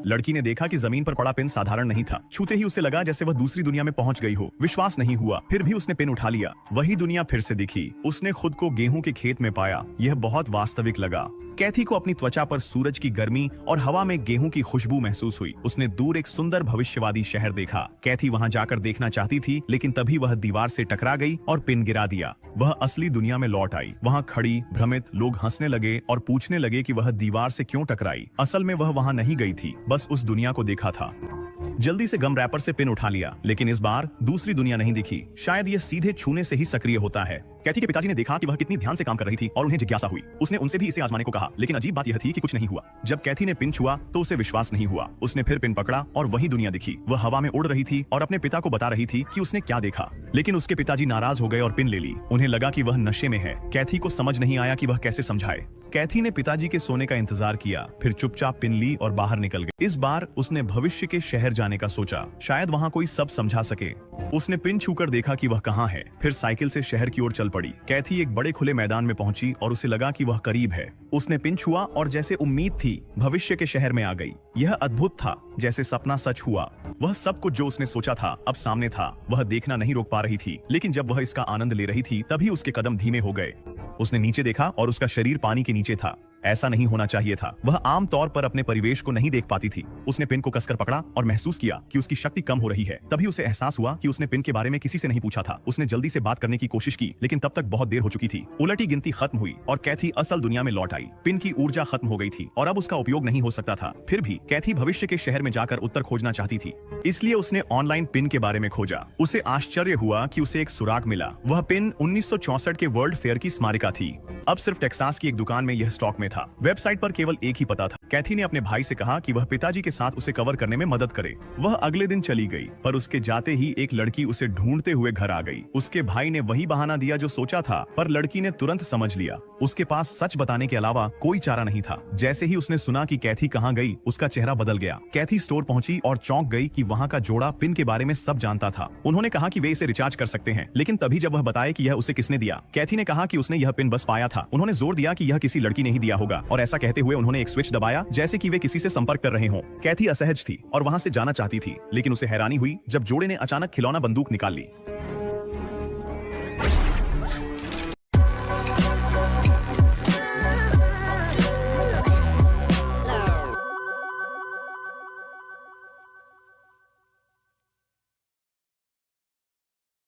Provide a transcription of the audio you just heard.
लड़की ने देखा कि जमीन पर पड़ा पिन साधारण नहीं था। छूते ही उसे लगा जैसे वह दूसरी दुनिया में पहुंच गई हो। विश्वास नहीं हुआ, फिर भी उसने पिन उठा लिया। वही दुनिया फिर से दिखी। उसने खुद को गेहूं के खेत में पाया। यह बहुत वास्तविक लगा। कैथी को अपनी त्वचा पर सूरज की गर्मी और हवा में गेहूं की खुशबू महसूस हुई। उसने दूर एक सुंदर भविष्यवादी शहर देखा। कैथी वहां जाकर देखना चाहती थी, लेकिन तभी वह दीवार से टकरा गई और पिन गिरा दिया। वह असली दुनिया में लौट आई। वहां खड़ी भ्रमित लोग हंसने लगे और पूछने लगे कि वह दीवार से क्यों टकराई। असल में वह वहां नहीं गई थी, बस उस दुनिया को देखा था। जल्दी से गम रैपर से पिन उठा लिया, लेकिन इस बार दूसरी दुनिया नहीं दिखी। शायद यह सीधे छूने से ही सक्रिय होता है। कैथी के पिताजी ने देखा कि वह कितनी ध्यान से काम कर रही थी और उन्हें जिज्ञासा हुई। उसने उनसे भी इसे आजमाने को कहा, लेकिन अजीब बात यह थी कि कुछ नहीं हुआ। जब कैथी ने पिन छुआ तो उसे विश्वास नहीं हुआ। उसने फिर पिन पकड़ा और वही दुनिया दिखी। वह हवा में उड़ रही थी और अपने पिता को बता रही थी कि उसने क्या देखा। लेकिन उसके पिताजी नाराज हो गए और पिन ले ली। उन्हें लगा कि वह नशे में है। कैथी को समझ नहीं आया कि वह कैसे समझाए। कैथी ने पिताजी के सोने का इंतजार किया, फिर चुपचाप पिन ली और बाहर निकल गई। इस बार उसने भविष्य के शहर जाने का सोचा, शायद वहां कोई सब समझा सके। उसने पिन छूकर देखा कि वह कहां है, फिर साइकिल से शहर की ओर चल पड़ी। कैथी एक बड़े खुले मैदान में पहुंची और उसे लगा कि वह करीब है। उसने पिन छुआ और जैसे उम्मीद थी, भविष्य के शहर में आ गई। यह अद्भुत था, जैसे सपना सच हुआ। वह सब कुछ जो उसने सोचा था अब सामने था। वह देखना नहीं रोक पा रही थी, लेकिन जब वह इसका आनंद ले रही थी तभी उसके कदम धीमे हो गए। उसने नीचे देखा और उसका शरीर पानी के नीचे था। ऐसा नहीं होना चाहिए था। वह आम तौर पर अपने परिवेश को नहीं देख पाती थी। उसने पिन को कसकर पकड़ा और महसूस किया कि उसकी शक्ति कम हो रही है। तभी उसे एहसास हुआ कि उसने पिन के बारे में किसी से नहीं पूछा था। उसने जल्दी से बात करने की कोशिश की, लेकिन तब तक बहुत देर हो चुकी थी। उलटी गिनती खत्म हुई और कैथी असल दुनिया में लौट आई। पिन की ऊर्जा खत्म हो गई थी और अब उसका उपयोग नहीं हो सकता था। फिर भी कैथी भविष्य के शहर में जाकर उत्तर खोजना चाहती थी, इसलिए उसने ऑनलाइन पिन के बारे में खोजा। उसे आश्चर्य हुआ कि उसे एक सुराग मिला। वह पिन 1964 के वर्ल्ड फेयर की स्मारिका थी। अब सिर्फ टेक्सास की एक दुकान में यह स्टॉक में था। वेबसाइट पर केवल एक ही पता था। कैथी ने अपने भाई से कहा कि वह पिताजी के साथ उसे कवर करने में मदद करे। वह अगले दिन चली गई, पर उसके जाते ही एक लड़की उसे ढूंढते हुए घर आ गई। उसके भाई ने वही बहाना दिया जो सोचा था, पर लड़की ने तुरंत समझ लिया। उसके पास सच बताने के अलावा कोई चारा नहीं था। जैसे ही उसने सुना कि कैथी कहाँ गई, उसका चेहरा बदल गया। कैथी स्टोर पहुंची और चौंक गई कि वहाँ का जोड़ा पिन के बारे में सब जानता था। उन्होंने कहा कि वे इसे रिचार्ज कर सकते हैं, लेकिन तभी जब वह बताए कि यह उसे किसने दिया, कैथी ने कहा कि उसने यह पिन बस पाया था। उन्होंने जोर दिया कि यह किसी लड़की ने ही दिया होगा, और ऐसा कहते हुए उन्होंने एक स्विच दबाया जैसे कि वे किसी से संपर्क कर रहे हों। कैथी असहज थी और वहां से जाना चाहती थी, लेकिन उसे हैरानी हुई जब जोड़े ने अचानक खिलौना बंदूक निकाल ली।